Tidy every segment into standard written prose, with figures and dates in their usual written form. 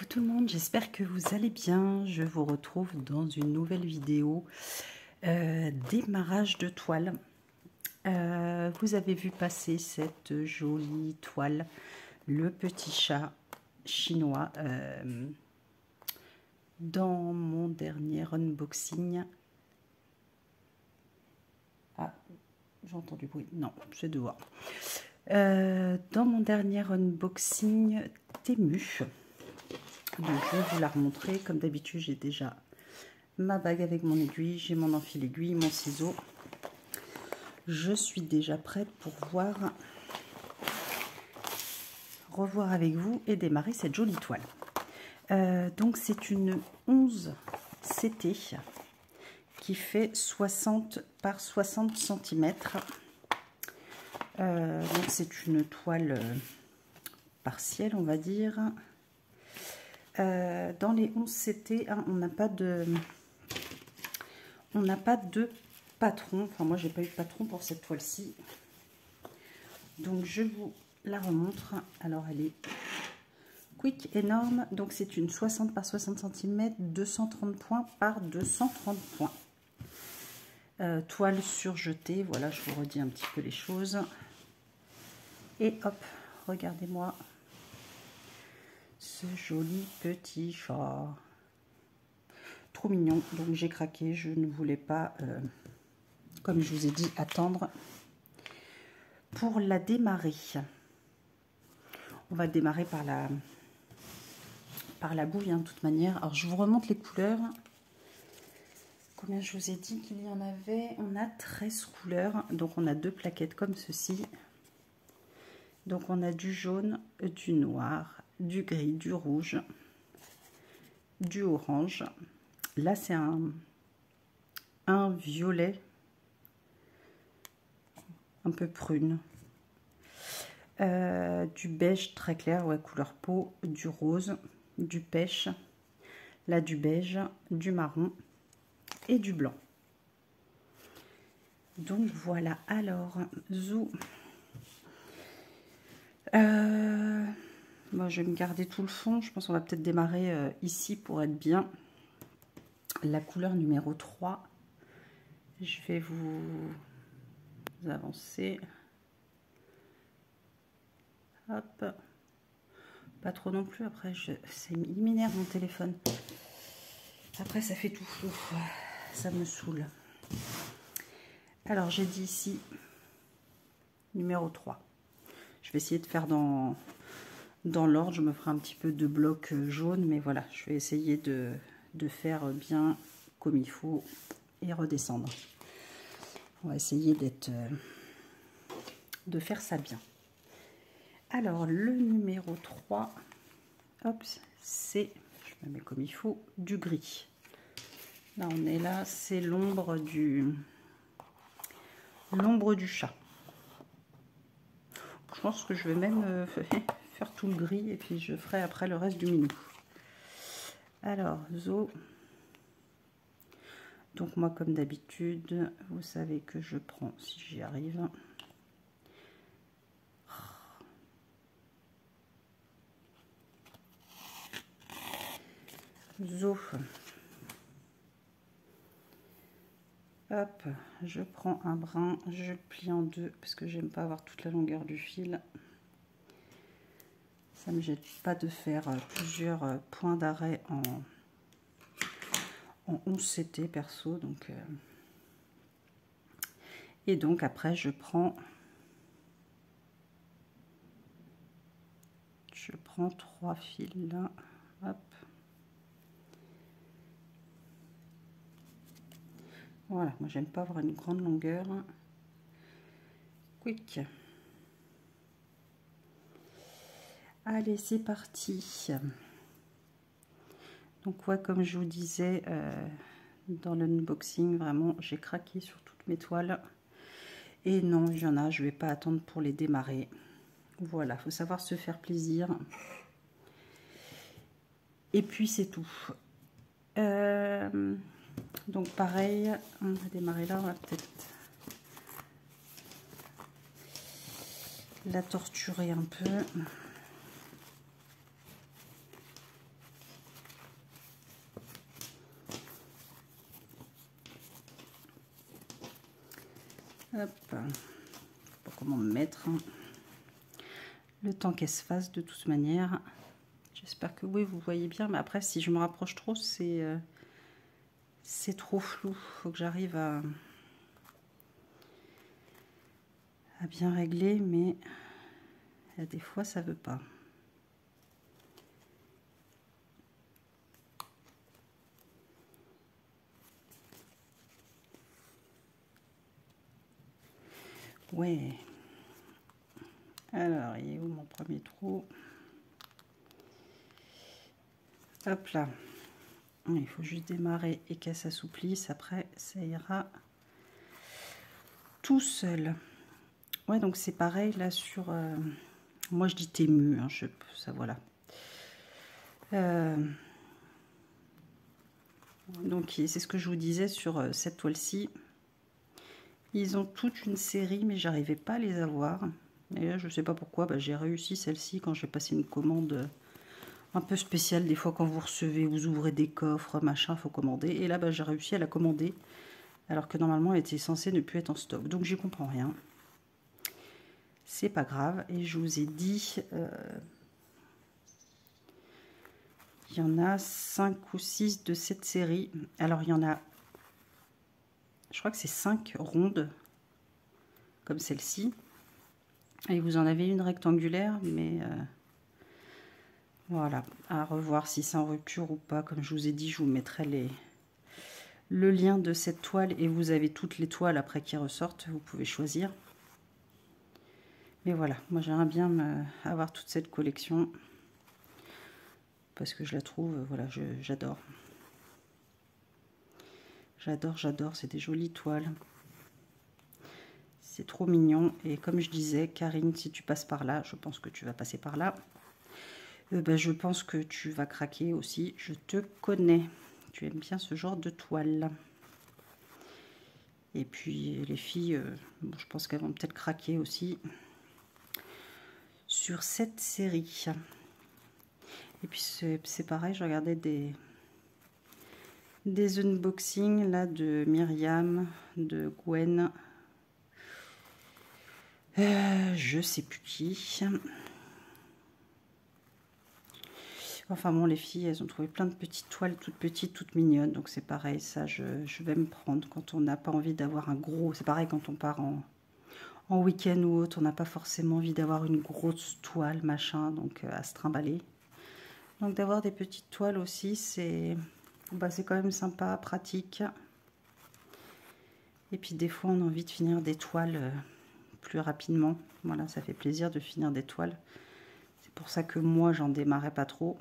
Coucou tout le monde, j'espère que vous allez bien. Je vous retrouve dans une nouvelle vidéo démarrage de toile. Vous avez vu passer cette jolie toile, le petit chat chinois, dans mon dernier unboxing. Ah, j'entends du bruit. Non, c'est dehors. Dans mon dernier unboxing Temu. Donc je vais vous la remontrer. Comme d'habitude, j'ai déjà ma bague avec mon aiguille, j'ai mon enfil aiguille, mon ciseau. Je suis déjà prête pour revoir avec vous et démarrer cette jolie toile. Donc c'est une 11 CT qui fait 60 par 60 cm. Donc c'est une toile partielle, on va dire. Dans les 11 CT, hein, on n'a pas de patron. Enfin, moi, j'ai pas eu de patron pour cette toile-ci. Donc, je vous la remontre. Alors, elle est quick, énorme. Donc, c'est une 60 par 60 cm, 230 points par 230 points. Toile surjetée. Voilà, je vous redis un petit peu les choses. Et hop, regardez-moi ce joli petit chat. Trop mignon. Donc, j'ai craqué. Je ne voulais pas, comme je vous ai dit, attendre pour la démarrer. On va démarrer par la bouille, hein, de toute manière. Alors, je vous remonte les couleurs. Combien je vous ai dit qu'il y en avait? On a 13 couleurs. Donc, on a deux plaquettes comme ceci. Donc, on a du jaune, du noir, du gris, du rouge, du orange. Là, c'est un violet, un peu prune. Du beige très clair, ouais, couleur peau, du rose, du pêche, là du beige, du marron et du blanc. Donc voilà, alors zou. Moi je vais me garder tout le fond, je pense qu'on va peut-être démarrer ici pour être bien. La couleur numéro 3, je vais vous avancer. Hop. Pas trop non plus, après, il m'énerve mon téléphone. Après, ça fait tout flou. Ça me saoule. Alors, j'ai dit ici, numéro 3. Je vais essayer de faire dans l'ordre. Je me ferai un petit peu de bloc jaune, mais voilà, je vais essayer de faire bien comme il faut et redescendre. On va essayer de faire ça bien. Alors, le numéro 3, hop, c'est, je me mets comme il faut, du gris. Là, on est là, c'est l'ombre du chat. Je pense que je vais même faire tout le gris et puis je ferai après le reste du minou. Alors, zo. Donc, moi, comme d'habitude, vous savez que je prends, si j'y arrive, zo. Hop, je prends un brin, je plie en deux parce que j'aime pas avoir toute la longueur du fil. Ça me gêne pas de faire plusieurs points d'arrêt en 11 CT perso. Donc, et donc après je prends 3 fils là. Hop. Voilà, moi j'aime pas avoir une grande longueur. Quick. Allez, c'est parti. Donc ouais, comme je vous disais dans l'unboxing, vraiment j'ai craqué sur toutes mes toiles. Et non, il y en a, je vais pas attendre pour les démarrer. Voilà, faut savoir se faire plaisir. Et puis c'est tout. Donc pareil, on va démarrer là, on va peut-être la torturer un peu. Hop, je sais pas comment me mettre. Le temps qu'elle se fasse de toute manière. J'espère que oui, vous voyez bien. Mais après, si je me rapproche trop, c'est trop flou. Faut que j'arrive à bien régler, mais des fois, ça veut pas. Ouais. Alors, il est où mon premier trou? Hop là. Il faut juste démarrer et qu'elle s'assouplisse. Après, ça ira tout seul. Ouais, donc c'est pareil là sur... moi, je dis Temu, hein, ça voilà. Donc, c'est ce que je vous disais sur cette toile-ci. Ils ont toute une série, mais j'arrivais pas à les avoir. Et là, je sais pas pourquoi, bah, j'ai réussi celle-ci quand j'ai passé une commande un peu spéciale. Des fois, quand vous recevez, vous ouvrez des coffres, machin, faut commander. Et là, bah, j'ai réussi à la commander, alors que normalement, elle était censée ne plus être en stock. Donc, j'y comprends rien. C'est pas grave. Et je vous ai dit, il y en a 5 ou 6 de cette série. Alors, il y en a, je crois que c'est 5 rondes, comme celle-ci. Et vous en avez une rectangulaire, mais voilà, à revoir si c'est en rupture ou pas. Comme je vous ai dit, je vous mettrai le lien de cette toile et vous avez toutes les toiles après qui ressortent. Vous pouvez choisir. Mais voilà, moi j'aimerais bien avoir toute cette collection parce que je la trouve, voilà, j'adore. J'adore, c'est des jolies toiles. C'est trop mignon. Et comme je disais, Karine, si tu passes par là, je pense que tu vas passer par là. Ben, je pense que tu vas craquer aussi. Je te connais. Tu aimes bien ce genre de toile. Et puis les filles, bon, je pense qu'elles vont peut-être craquer aussi sur cette série. Et puis c'est pareil, je regardais des unboxings là de Myriam, de Gwen. Je sais plus qui. Enfin bon, les filles, elles ont trouvé plein de petites toiles toutes petites, toutes mignonnes. Donc c'est pareil, ça je vais me prendre quand on n'a pas envie d'avoir un gros... C'est pareil quand on part en week-end ou autre, on n'a pas forcément envie d'avoir une grosse toile, machin, donc à se trimballer. Donc d'avoir des petites toiles aussi, c'est quand même sympa, pratique. Et puis des fois, on a envie de finir des toiles plus rapidement. Voilà, ça fait plaisir de finir des toiles. C'est pour ça que moi, j'en démarrais pas trop.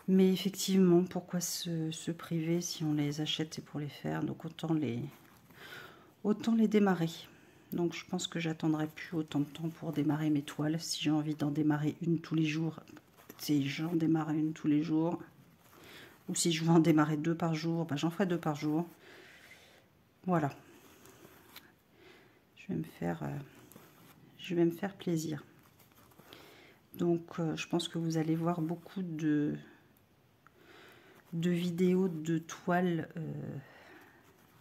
Mais effectivement, pourquoi se priver si on les achète, c'est pour les faire. Donc autant les démarrer. Donc je pense que j'attendrai plus autant de temps pour démarrer mes toiles. Si j'ai envie d'en démarrer une tous les jours, si j'en démarre une tous les jours. Ou si je veux en démarrer 2 par jour, ben j'en ferai 2 par jour. Voilà. Je vais me faire plaisir. Donc je pense que vous allez voir beaucoup de vidéos de toiles,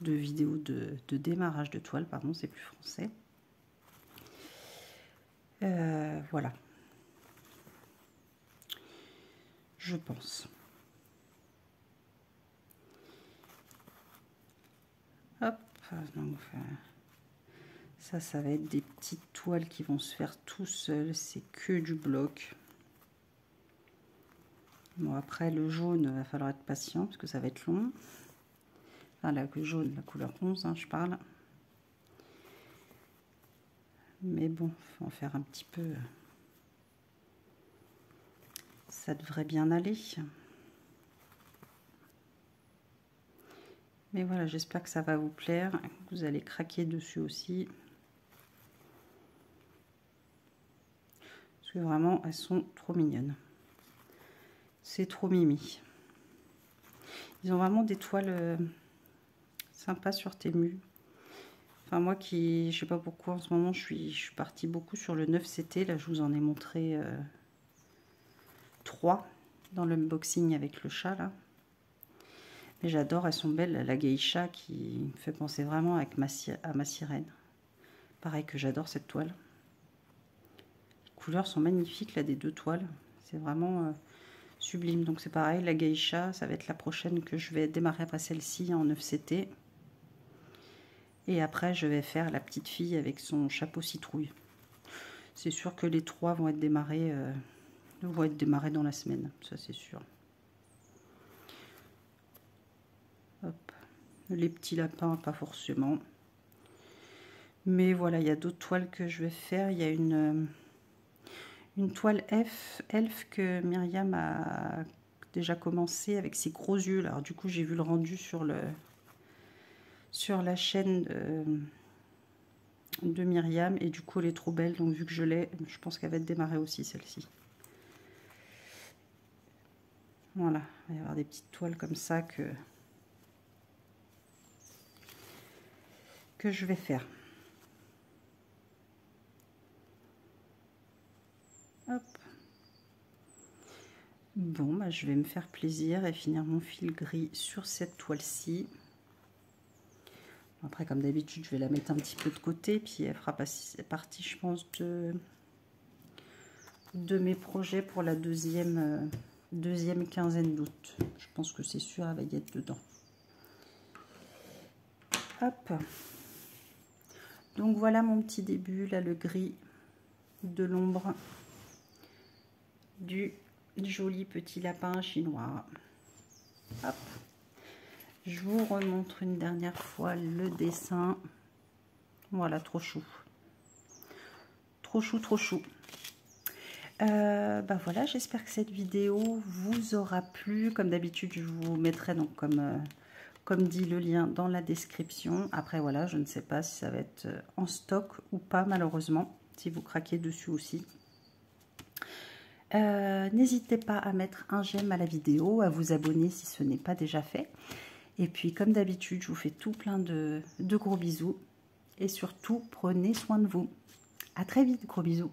de vidéos de démarrage de toile, pardon, c'est plus français. Voilà. Je pense. Hop, donc ça va être des petites toiles qui vont se faire tout seuls, c'est que du bloc. Bon, après le jaune, il va falloir être patient parce que ça va être long. Enfin, le jaune, la couleur 11, hein, je parle. Mais bon, faut en faire un petit peu. Ça devrait bien aller. Mais voilà, j'espère que ça va vous plaire, que vous allez craquer dessus aussi. Parce que vraiment, elles sont trop mignonnes. C'est trop mimi. Ils ont vraiment des toiles sympas sur Temu. Enfin, moi qui, je sais pas pourquoi en ce moment, je suis partie beaucoup sur le 9CT. Là, je vous en ai montré 3 dans l'unboxing avec le chat là. Et j'adore, elles sont belles. La geisha qui me fait penser vraiment à ma sirène. Pareil que j'adore cette toile. Les couleurs sont magnifiques là des deux toiles. C'est vraiment sublime. Donc c'est pareil, la geisha, ça va être la prochaine que je vais démarrer après celle-ci en 9CT. Et après je vais faire la petite fille avec son chapeau citrouille. C'est sûr que les trois vont être démarrés dans la semaine, ça c'est sûr. Hop. Les petits lapins, pas forcément. Mais voilà, il y a d'autres toiles que je vais faire. Il y a une toile elfe que Myriam a déjà commencé avec ses gros yeux. Alors du coup, j'ai vu le rendu sur la chaîne de Myriam. Et du coup, elle est trop belle. Donc vu que je l'ai, je pense qu'elle va être démarrée aussi, celle-ci. Voilà, il va y avoir des petites toiles comme ça que je vais faire. Hop. Bon, bah, je vais me faire plaisir et finir mon fil gris sur cette toile-ci. Après, comme d'habitude, je vais la mettre un petit peu de côté, puis elle fera partie, je pense, de mes projets pour la deuxième quinzaine d'août. Je pense que c'est sûr, elle va y être dedans. Hop. Donc voilà mon petit début, là, le gris de l'ombre du joli petit lapin chinois. Hop. Je vous remontre une dernière fois le dessin. Voilà, trop chou. Trop chou, trop chou. Bah voilà, j'espère que cette vidéo vous aura plu. Comme d'habitude, je vous mettrai donc comme dit le lien dans la description. Après voilà, je ne sais pas si ça va être en stock ou pas malheureusement, si vous craquez dessus aussi. N'hésitez pas à mettre un j'aime à la vidéo, à vous abonner si ce n'est pas déjà fait. Et puis comme d'habitude, je vous fais tout plein de gros bisous. Et surtout, prenez soin de vous. À très vite, gros bisous.